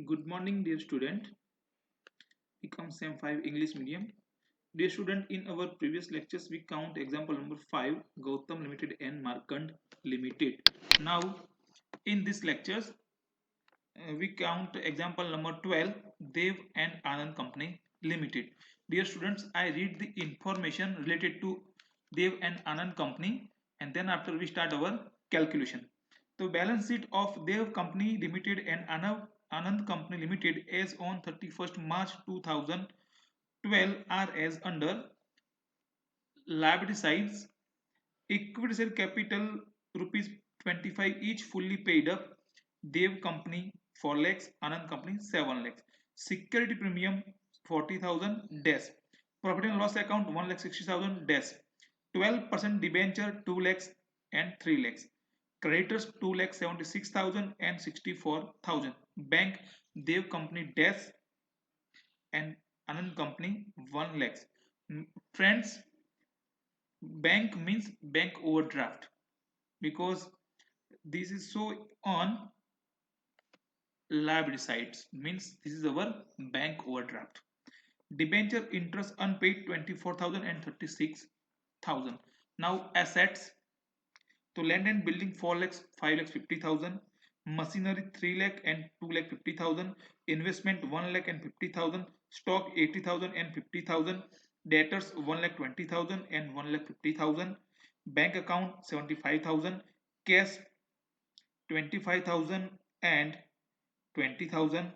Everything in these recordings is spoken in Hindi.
Good morning, dear student. Become Sem 5 English medium. Dear student, in our previous lectures, we count example number 5, Gautam Limited and Markand Limited. Now, in this lectures, we count example number 12, Dev and Anand Company Limited. Dear students, I read the information related to Dev and Anand Company, and then after we start our calculation. The balance sheet of Dev Company Limited and Anand Company Limited as on 31st March 2012 are as under: liability sides, equity share capital rupees 25 each fully paid up, Dev Company 4 lakhs, Anand Company 7 lakhs. Security premium 40,000 dash. Profit and loss account 1 lakh 60,000 dash. 12% debenture 2 lakhs and 3 lakhs. Creditors 2 lakh 76,000 and 64,000. Bank Dev Company dash and Anand Company 1 lakhs. Friends, bank means bank overdraft because this is so on liability sides, means this is our bank overdraft. Debenture interest unpaid 24,000 and 36,000. Now assets, so land and building 4 lakhs 5 lakhs 50,000, machinery 3 lakh and 2 lakh 50,000, investment 1 lakh and 50,000, stock 80,000 and 50,000, debtors 1 lakh 20,000 and 1 lakh 50,000, bank account 75,000, cash 25,000 and 20,000.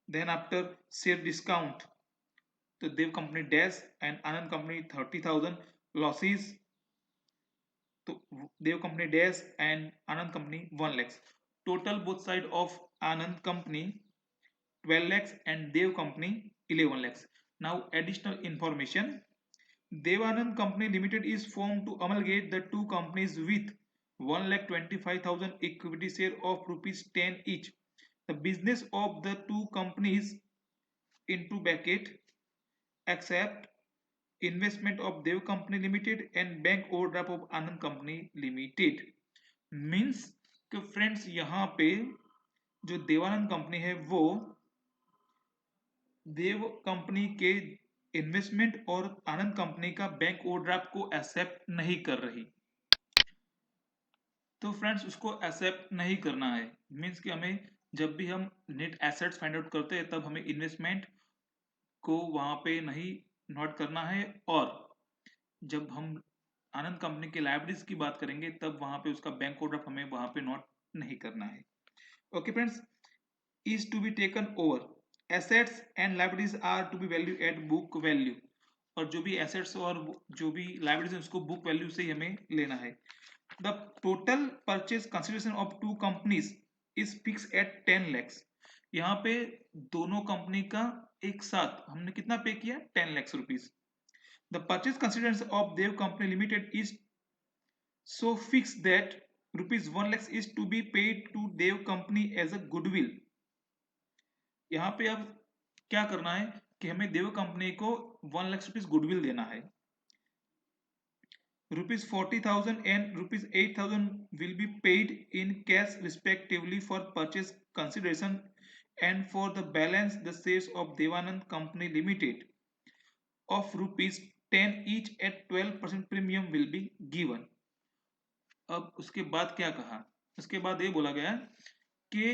Then after share discount, the Dev Company dash and Anand Company 30,000. Losses, to Dev Company dash and Anand Company 1 lakhs. Total both side of Anand Company 12 lakhs and Dev Company 11 lakhs. Now additional information. Devanand Company Limited is formed to amalgamate the two companies with 1,25,000 equity share of rupees 10 each. The business of the two companies into bracket except investment of Dev Company Limited and bank overdraft of Anand Company Limited. Means कि फ्रेंड्स यहाँ पे जो देवानंद कंपनी है वो देव कंपनी के इन्वेस्टमेंट और आनंद कंपनी का बैंक ओवरड्राफ्ट को एक्सेप्ट नहीं कर रही। तो फ्रेंड्स उसको एक्सेप्ट नहीं करना है, मीन्स कि हमें जब भी हम नेट एसेट्स फाइंड आउट करते हैं तब हमें इन्वेस्टमेंट को वहां पे नहीं नोट करना है, और जब हम आनंद कंपनी के लाइबिलिटीज की बात करेंगे तब वहां पे उसका बैंक ओवरड्राफ्ट हमें वहां पे नोट नहीं करना है। Okay friends, is to be taken over, assets and liabilities are to be value at book value, और जो भी एसेट्स और जो भी लाइबिलिटीज है उसको बुक वैल्यू से ही हमें लेना है। The total purchase consideration of two companies is fixed at 10 lakhs। यहाँ पे दोनों कंपनी का एक साथ हमने कितना पे किया, 10 lakhs rupees. The purchase consideration of Dev Company Limited is so fixed that rupees 1 lakhs is to be paid to Dev Company as a goodwill। यहाँ पे अब क्या करना है कि हमें देव कंपनी को 1 लाख रुपीज गुडविल देना है। Rupees 40,000 and rupees 8,000 will be paid in cash respectively for purchase consideration, and for the balance the shares of Devanand Company Limited of rupees 10 each at 12% premium will be given। अब उसके बाद क्या कहा, उसके बाद ये बोला गया कि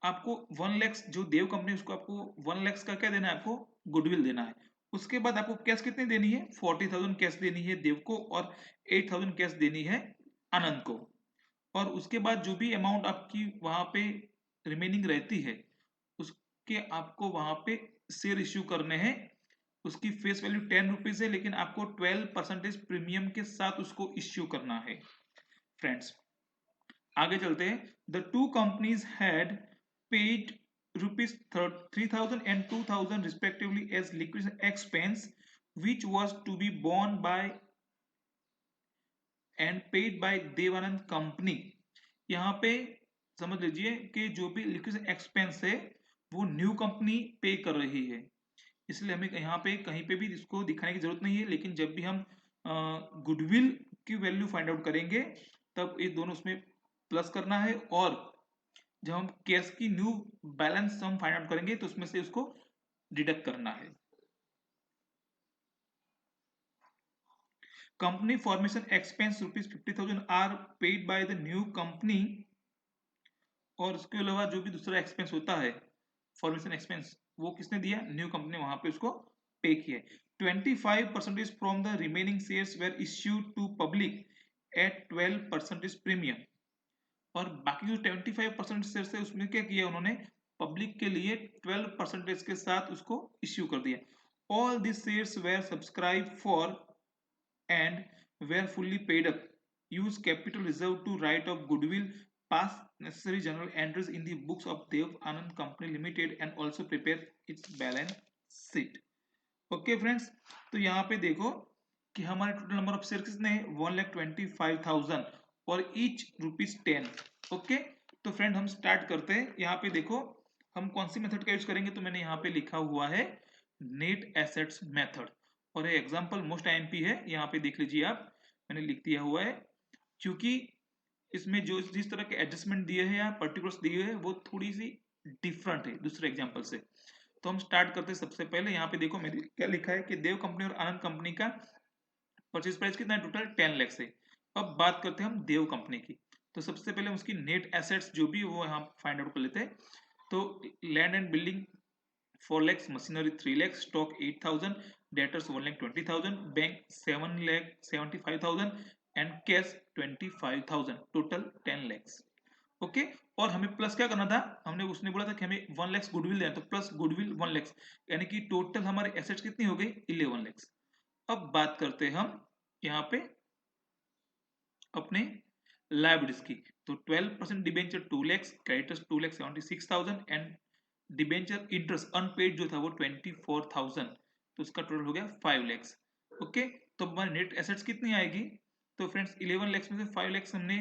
आपको 1 लाख जो देव कंपनी उसको आपको 1 लाख का क्या देना है, आपको गुडविल देना है। उसके बाद आपको कैश कितनी देनी है, 40,000 कैश देनी है देव को और 8,000 कैश देनी है आनंद को। और उसके बाद जो भी अमाउंट आपकी वहां पे रिमेनिंग रहती है उसके आपको वहां पे शेयर इश्यू करने हैं। उसकी फेस वैल्यू 10 रुपीज है, लेकिन आपको 12% प्रीमियम के साथ उसको इश्यू करना है। फ्रेंड्स आगे चलते हैं। The two companies had paid rupees 3,000 and 2,000 respectively as liquidation expense, which was to be borne by and paid by Devanand Company। यहाँ पे समझ लीजिए कि जो भी लिक्विडेशन एक्सपेंस है वो न्यू कंपनी पे कर रही है, इसलिए हमें यहाँ पे कहीं पे भी इसको दिखाने की जरूरत नहीं है। लेकिन जब भी हम गुडविल की वैल्यू फाइंड आउट करेंगे तब ये दोनों उसमें प्लस करना है, और जब हम केस की न्यू बैलेंस हम फाइंड आउट करेंगे तो उसमें से उसको डिडक्ट करना है। Company formation expense ₹50,000 are paid by the new company, और उसके अलावा जो भी दूसरा एक्सपेंस होता है फॉर्मेशन एक्सपेंस, वो किसने दिया? न्यू कंपनी वहां पे उसको पे किया है। 25% from the remaining shares were issued to public at 12% premium, और बाकी जो 25% शेयर्स है उसमें क्या किया उन्होंने? पब्लिक के लिए 12% के साथ उसको इश्यू कर दिया। All this shares were subscribe for and were fully paid up. Use capital reserve to write off goodwill, pass necessary journal entries in the books of Dev Anand Company Limited and also prepare its balance sheet. Okay friends, तो यहाँ पे देखो कि हमारे टोटल नंबर ऑफ शेयर कितने हैं? 1,25,000 और ईच ₹10। ओके, तो फ्रेंड हम स्टार्ट करते हैं। यहाँ पे देखो हम कौन सी मेथड का यूज करेंगे, तो मैंने यहाँ पे लिखा हुआ है नेट एसेट्स मेथड, और ये एग्जांपल मोस्ट आईएमपी है, यहाँ पे देख लीजिए आप, मैंने लिख दिया हुआ है। क्योंकि इसमें जो जिस तरह के एडजस्टमेंट दिए हैं या पर्टिकुलर्स दिए हैं वो थोड़ी सी डिफरेंट है दूसरे एग्जांपल से। तो हम स्टार्ट करते हैं। सबसे पहले यहाँ पे देखो मैंने क्या लिखा है कि देव कंपनी और आनंद कंपनी का परचेज प्राइस कितना है? टोटल 10 लाख से। अब बात करते हैं हम देव कंपनी की। तो सबसे पहले उसकी नेट एसेट्स जो भी वो यहाँ फाइंड आउट कर लेते हैं। तो land and building 4 lakhs, machinery 3 lakhs, stock 8,000, debtors 1,20,000, bank 7,75,000 and cash 25,000, total 10 lakhs। Okay, और हमें प्लस क्या करना था? हमने उसने बोला था कि हमें 1 lakhs गुडविल देना, तो प्लस गुडविल 1 lakhs, यानी कि टोटल हमारे एसेट्स कितनी हो गई? 11 lakhs। अब बात करते हैं हम यहाँ पे अपने लाइबिलिटीज की। तो 12% debenture 2 lakhs, creditors 2,76,000 and debenture interest unpaid जो था वो 24,000, तो उसका टोटल हो गया 5 lakhs। ओके, तो हमारी नेट एसेट्स कितनी आएगी? तो फ्रेंड्स 11 lakhs में से 5 lakhs हमने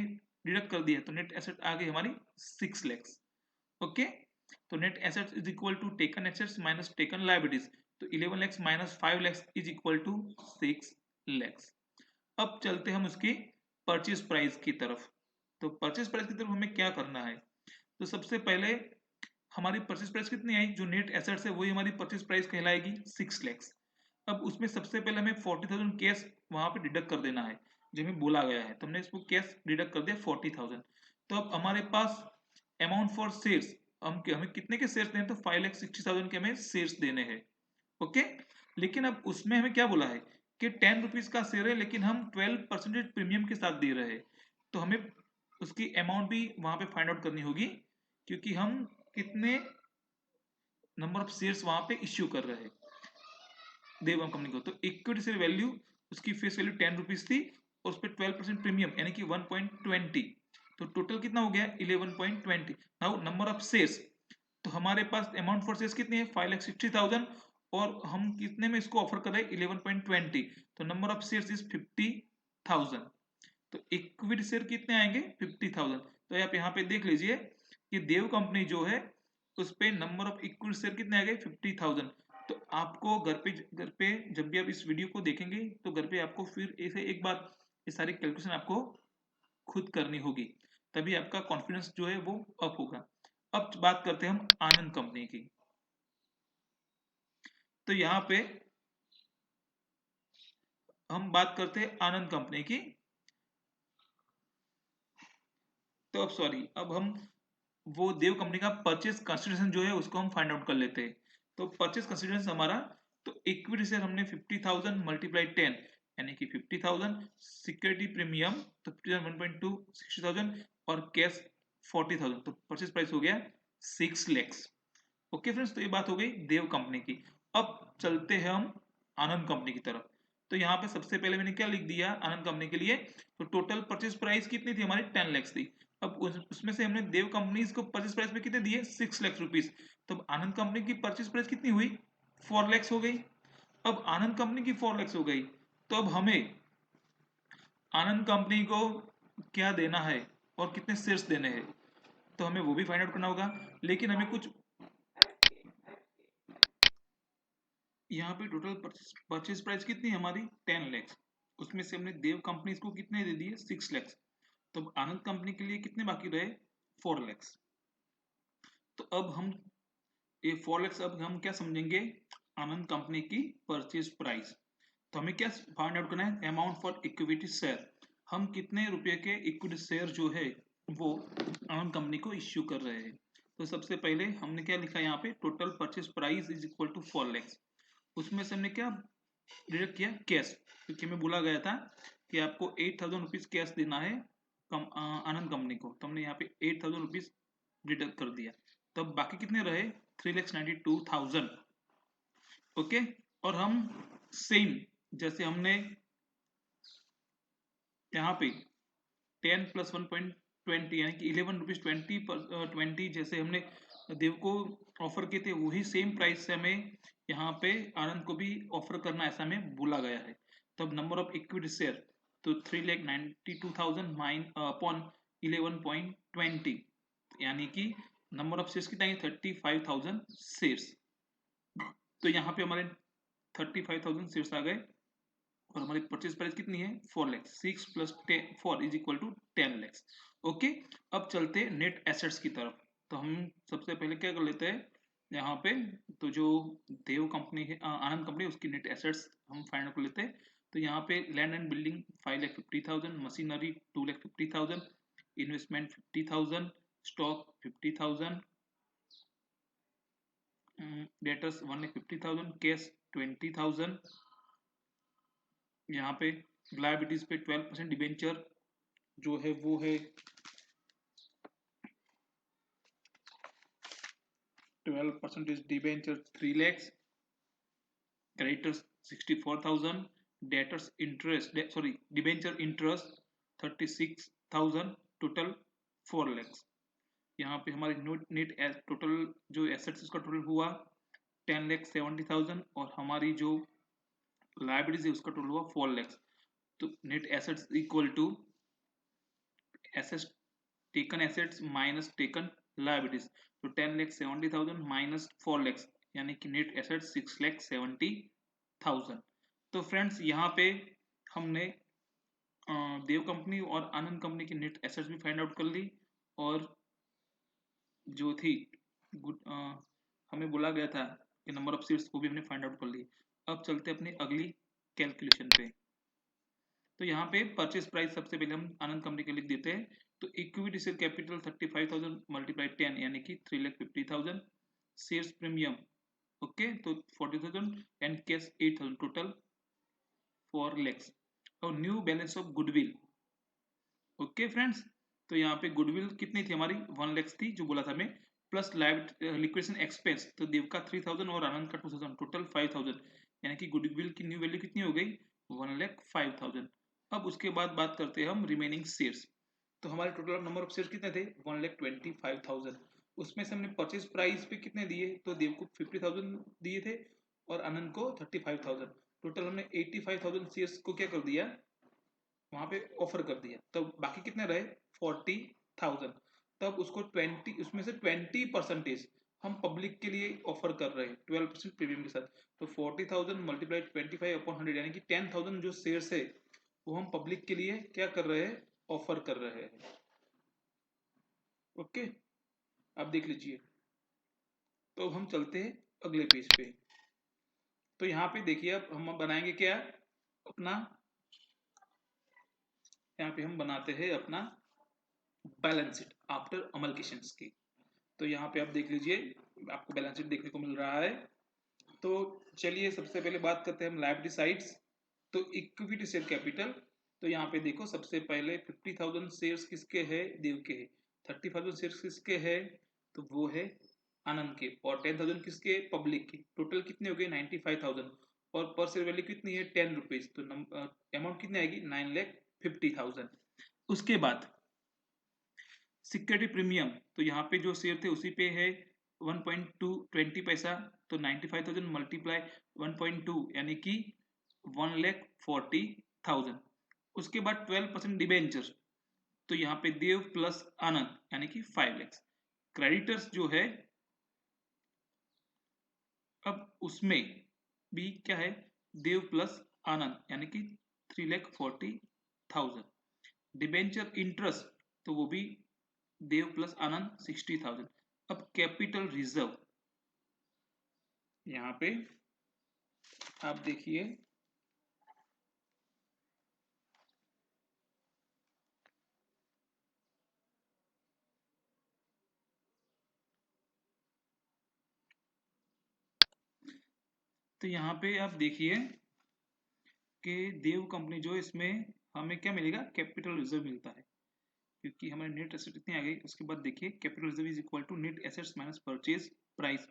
डिडक्ट कर दिया, तो नेट एसेट आ गई हमारी 6 lakhs। ओके, तो net assets is equal to taken assets minus taken liabilities, तो 11 lakhs minus 5 lakhs is equal to 6 lakhs। अब चलते हम उसकी परचेज प्राइस की तरफ। तो परचेज प्राइस की तरफ हमें क्या करना है? तो सबसे पहले हमारी परचेज प्राइस कितनी आई? जो नेट एसेट्स है वही हमारी परचेज प्राइस कहलाएगी 6 lakhs। अब उसमें सबसे पहले हमें 40,000 कैश वहां पे डिडक्ट कर देना है, जो हमें बोला गया है, तो हमने इसको कैश डिडक्ट कर दिया 40,000। तो अब हमारे पास अमाउंट फॉर शेयर्स, हमें कितने के शेयर्स देने? तो 5,60,000 के हमें शेयर्स देने हैं। ओके, लेकिन अब उसमें हमें क्या बोला है कि 10 रुपीज का शेयर है, लेकिन हम 12% प्रीमियम के साथ दे रहे हैं। तो हमें उसकी अमाउंट भी वहां पे फाइंड आउट करनी होगी, क्योंकि हम कितने नंबर ऑफ शेयर्स वहां पे इश्यू कर रहे हैं देवम कंपनी को। तो इक्विटी शेयर वैल्यू, उसकी फेस वैल्यू 10 रुपीज थी, और उस पर 12% प्रीमियम यानी कि 1.20, तो टोटल कितना हो गया? 11.20। नाउ नंबर ऑफ शेयर्स, तो हमारे पास अमाउंट फॉर शेयर्स कितनी है? 5,60,000, और हम कितने में इसको ऑफर कर रहे हैं? 11.20, तो नंबर ऑफ शेयर्स इज 50,000। तो इक्विटी शेयर कितने आएंगे? 50,000। तो आप यहाँ पे देख लीजिए कि देव कंपनी जो है उस पे नंबर ऑफ इक्विटी शेयर कितने आ गए? 50,000। तो आपको घर पे जब भी आप इस वीडियो को देखेंगे तो घर पे आपको फिर ऐसे एक बार ये सारी कैलकुलेशन आपको खुद करनी होगी, तभी आपका कॉन्फिडेंस जो है वो अप होगा। अब बात करते हैं हम आनंद कंपनी की। तो यहाँ पे हम बात करते हैं आनंद कंपनी की। तो अब सॉरी, अब हम वो देव कंपनी का परचेज कंसिडरेशन जो है उसको हम फाइंड आउट कर लेते हैं। तो परचेज कंसिडरेशन हमारा, तो इक्विटी शेयर हमने 50,000 मल्टीप्लाई 10 यानी कि 50,000, सिक्योरिटी प्रीमियम तो 50,000 1.2 60,000, और कैश 40,000, तो परचेज प्राइस हो गया 6 lakhs। ओके फ्रेंड्स, तो ये बात हो गई देव कंपनी की। अब चलते हैं हम आनंद कंपनी की तरफ। तो यहाँ पे सबसे पहले मैंने क्या लिख दिया आनंद कंपनी के लिए? तो टोटल परचेज प्राइस कितनी थी हमारी? 10 lakhs थी। अब उसमें से हमने देव कंपनी को परचेज प्राइस में कितने दिए? 6 लाख रुपीज। तो आनंद कंपनी की परचेज प्राइस कितनी हुई? 4 lakhs हो गई। अब आनंद कंपनी की 4 lakhs हो गई, तो अब हमें आनंद कंपनी को क्या देना है और कितने शेयर्स देने हैं, तो हमें वो भी फाइंड आउट करना होगा। लेकिन हमें कुछ यहाँ पे टोटल परचेज प्राइस कितनी है हमारी? 10 lakhs। उसमें से हमने देव कंपनी को कितने दे दिए? 6 lakhs। तो आनंद कंपनी के लिए कितने बाकी रहे? 4 lakhs। तो अब हम ये 4 lakhs अब हम क्या समझेंगे, आनंद कंपनी की परचेज प्राइस। तो हमें क्या फाइंड आउट करना है, अमाउंट फॉर इक्विटी शेयर, हम कितने रुपए के इक्विटी शेयर जो है वो आनंद कंपनी को इश्यू कर रहे हैं। तो सबसे पहले हमने क्या लिखा यहाँ पे, total purchase price is equal to 4 lakhs। उसमें से हमने क्या डिडक्ट किया, कैश, क्योंकि हमें बोला गया था कि आपको 8,000 रुपीज कैश देना है आनंद कंपनी को, तो हमने यहाँ पे 8,000 रुपीज डिडक्ट कर दिया। तब बाकी कितने रहे, 3,92,000। ओके, और हम सेम जैसे हमने यहाँ पे 10 प्लस 1.20 यानी कि 11 रुपीज 20 जैसे हमने देव को ऑफर किए थे, वही सेम प्राइस से हमें यहाँ पे आनंद को भी ऑफर करना, ऐसा हमें बोला गया है। तब नंबर ऑफ इक्विटी शेयर, तो 3,92,000 माइन अपॉन 11.20 यानी कि नंबर ऑफ शेयर्स कितना है, 35,000 शेयर्स। तो यहाँ पे हमारे 35,000 शेयर्स आ गए और हमारी परचेज प्राइस कितनी है, 4 lakhs। 6 plus 4 is equal to 10 lakhs। Okay, अब चलते हैं नेट एसेट्स की तरफ। तो हम सबसे पहले क्या कर लेते हैं यहाँ पे, तो जो देव कंपनी है, आनंद कंपनी, उसकी नेट एसेट्स हम फाइंड आउट कर लेते हैं। तो यहाँ पे land and building 5,50,000, machinery 2,50,000, investment 50,000, stock 50,000, debtors 1,50,000, cash 20,000। यहाँ पे लायबिलिटीज पे 12% डिबेंचर जो है वो है 12% is debenture 3 lakhs, creditors 64,000, debtors interest sorry debenture interest 36,000, total 4 lakhs। यहाँ पे हमारी नेट टोटल जो एसेट्स उसका टोटल हुआ 10,70,000 और हमारी जो लायबिलिटीज है उसका टोटल हुआ 4 lakhs। तो net assets equal to assets taken assets minus taken liabilities. तो 10,70,000 माइनस 4 lakhs यानी कि नेट एसेट्स 6,70,000। तो फ्रेंड्स यहाँ पे हमने देव कंपनी और आनंद कंपनी की नेट एसेट्स भी फाइंड आउट कर ली और जो थी गुड हमें बोला गया था कि नंबर ऑफ सीट्स को भी हमने फाइंड आउट कर ली। अब चलते अपनी अगली कैलकुलेशन पे। तो यहाँ पे परचेज प्राइस सबसे पहले हम आनंद कंपनी के लिख देते हैं। तो इक्विटी शेयर कैपिटल 35,000 मल्टीप्लाई 10 यानी कि 3,50,000, शेयर्स प्रीमियम ओके तो 40,000 एंड कैश 8,000, टोटल 4 lakhs। और new balance of goodwill. Okay friends, तो यहाँ पे गुडविल कितनी थी हमारी, 1 lakhs थी जो बोला था हमें, प्लस लिक्विडेशन एक्सपेंस, तो देव का 3,000 और आनंद का 2,000, टोटल 5,000 यानी कि गुडविल की न्यू वैल्यू कितनी हो गई, 1,05,000। अब उसके बाद बात करते हैं हम रिमेनिंग शेयर्स। तो हमारे टोटल नंबर ऑफ शेयर्स कितने थे, 1,25,000। उसमें से हमने परचेज प्राइस पे कितने दिए, तो देव को 50,000 दिए थे और आनंद को 35,000। टोटल हमने 85,000 शेयर्स को क्या कर दिया, वहां पे ऑफर कर दिया। तब बाकी कितने रहे, 40,000। तब उसको 20, उसमें से 20% हम पब्लिक के लिए ऑफर कर रहे हैं 12% प्रीमियम के साथ। तो 40,000 मल्टीप्लाई 25/100 यानी कि 10,000 जो शेयर्स है वो हम पब्लिक के लिए क्या कर रहे हैं, ऑफर कर रहे हैं। ओके, अब देख लीजिए। तो हम चलते हैं अगले पेज पे। तो यहाँ पे देखिए अब हम बनाएंगे क्या, अपना यहाँ पे हम बनाते हैं अपना बैलेंस शीट आफ्टर अमलकेशंस की। तो यहाँ पे आप देख लीजिए, आपको बैलेंस शीट देखने को मिल रहा है। तो चलिए सबसे पहले बात करते हैं हम लायबिलिटी साइड्स। तो इक्विटी शेयर कैपिटल, तो यहाँ पे देखो सबसे पहले 50,000 शेयर्स किसके हैं, देव के हैं। 30,000 शेयर्स किसके हैं, तो वो है आनंद के। और 10,000 किसके, पब्लिक की। टोटल कितने हो गए, 95,000। और पर शेयर वैल्यू कितनी है, 10 रुपीज। तो अमाउंट कितनी आएगी, 9,50,000। उसके बाद सिक्योरिटी प्रीमियम, तो यहाँ पे जो शेयर थे उसी पे है 1.20 पैसा। तो 95,000 मल्टीप्लाई 1.2 यानी कि 1,40,000। उसके बाद 12% डिबेंचर, तो यहाँ पे देव प्लस आनंद यानी कि 5 lakhs। क्रेडिटर्स जो है, अब उसमें भी क्या है, देव प्लस आनंद यानी कि 3,40,000। डिबेंचर इंटरेस्ट, तो वो भी देव प्लस आनंद 60,000। अब कैपिटल रिजर्व, यहाँ पे आप देखिए तो यहाँ पे आप देखिए कि देव कंपनी जो इसमें हमें क्या मिलेगा, कैपिटल रिजर्व मिलता है, क्योंकि हमारे नेट एसेट इतनी आ गई। उसके बाद देखिए capital reserve is equal to net assets minus purchase price,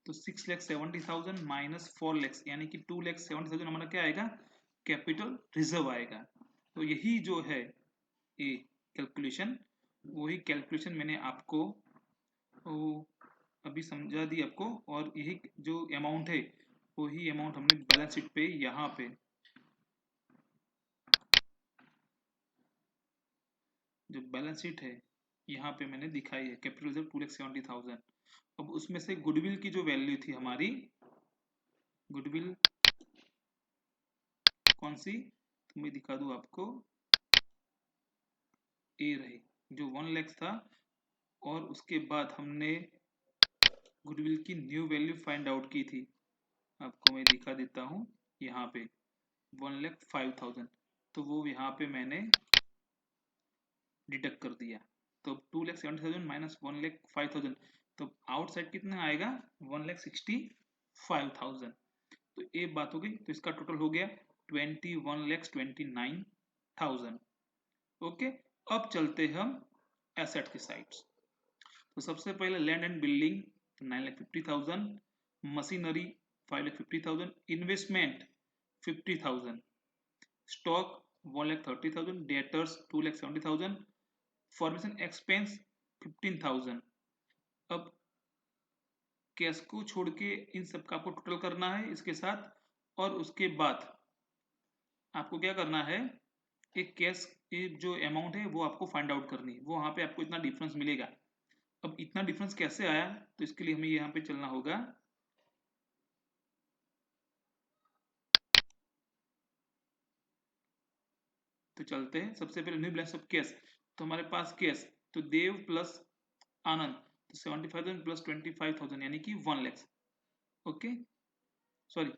तो 6,70,000 माइनस 4 लैक्स यानी कि 2,70,000 हमारा क्या आएगा, कैपिटल रिजर्व आएगा। तो यही जो है ये कैलकुलेशन, वही कैलकुलेशन मैंने आपको वो अभी समझा दी आपको, और यही जो अमाउंट है वही अमाउंट हमने बैलेंस शीट पे यहाँ पे जो बैलेंस शीट है यहाँ पे मैंने दिखाई है, कैपिटल रिजर्व 2,70,000। अब उसमें से गुडविल की जो वैल्यू थी हमारी, गुडविल कौन सी, तो मैं दिखा दूं आपको, ए रही, जो 1 लाख था, और उसके बाद हमने गुडविल की न्यू वैल्यू फाइंड आउट की थी, आपको मैं दिखा देता हूँ यहाँ पे 1,05,000, तो वो यहाँ पे मैंने डिडक्ट कर दिया। तो 2,70,000 माइनस 1,05,000, तो आउटसाइड कितना आएगा, 1,65,000। तो ये बात हो गई, तो इसका टोटल हो गया 21,29,000। ओके, अब चलते हम एसेट की साइड्स। तो सबसे पहले land and building 9,50,000, machinery 5,50,000, investment 50,000, stock 1,30,000, debtors 2,70,000, formation expense 15,000। अब कैश को छोड़ के इन सब का आपको टोटल करना है इसके साथ, और उसके बाद आपको क्या करना है, एक कैश की जो अमाउंट है वो आपको फाइंड आउट करनी है, वो वहां पे आपको इतना डिफरेंस मिलेगा। अब इतना डिफरेंस कैसे आया, तो इसके लिए हमें यहाँ पे चलना होगा, तो चलते हैं। सबसे पहले न्यू बैलेंस ऑफ कैश, तो हमारे पास कैश, तो देव प्लस आनंद, तो 75,000 प्लस 25,000 यानी कि 1 लाख। ओके, सॉरी,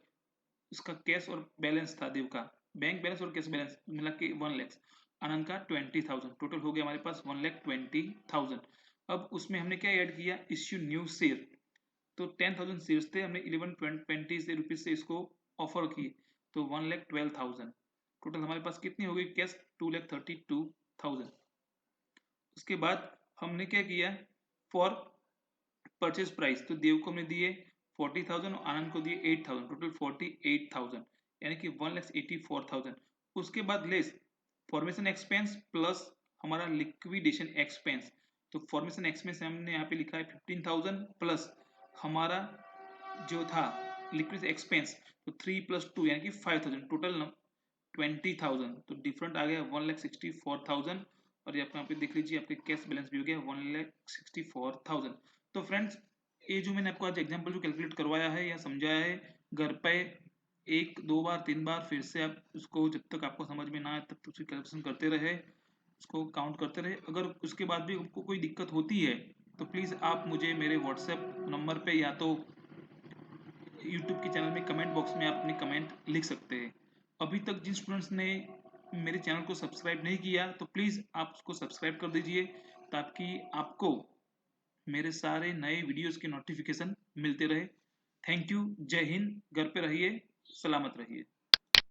उसका कैश और बैलेंस था देव का, बैंक बैलेंस और कैश बैलेंस मिला के 1 लाख, आनंद का 20,000, टोटल हो गया हमारे पास 1,20,000। अब उसमें हमने क्या ऐड किया, इश्यू न्यू शेयर, तो 10,000 शेयर्स थे, हमने 1120 से रुपीज से इसको ऑफर किए, तो 1,12,000, टोटल हमारे पास कितनी हो गई कैश, 2,32,000। उसके बाद हमने क्या किया, फॉर परचेज प्राइस, तो देव को हमने दिए 40,000 और आनंद को दिए 8,000, टोटल 48,000 यानी कि 1,84,000। उसके बाद लेस फॉर्मेशन एक्सपेंस प्लस हमारा लिक्विडेशन एक्सपेंस, तो फॉर्मेशन एक्सपेंस हमने यहाँ पे लिखा है 15,000 प्लस हमारा जो था लिक्विड एक्सपेंस, तो 3 प्लस 2 यानी कि 5,000, टोटल 20,000, तो डिफरेंट आ गया 1,64,000। और ये आप यहाँ पे देख लीजिए आपके कैश बैलेंस भी हो गया 1,64,000। तो फ्रेंड्स, ये जो मैंने आपको आज एग्जांपल जो कैलकुलेट करवाया है या समझाया है, घर पे एक दो बार तीन बार फिर से आप उसको, जब तक आपको समझ में ना आए तब तक उसकी कैलकुलेशन करते रहे, उसको काउंट करते रहे। अगर उसके बाद भी आपको कोई दिक्कत होती है तो प्लीज़ आप मुझे मेरे व्हाट्सएप नंबर पे या तो यूट्यूब के चैनल में कमेंट बॉक्स में आप अपने कमेंट लिख सकते हैं। अभी तक जिन स्टूडेंट्स ने मेरे चैनल को सब्सक्राइब नहीं किया तो प्लीज़ आप उसको सब्सक्राइब कर दीजिए, ताकि आपको मेरे सारे नए वीडियोस के नोटिफिकेशन मिलते रहे। थैंक यू, जय हिंद, घर पे रहिए, सलामत रहिए।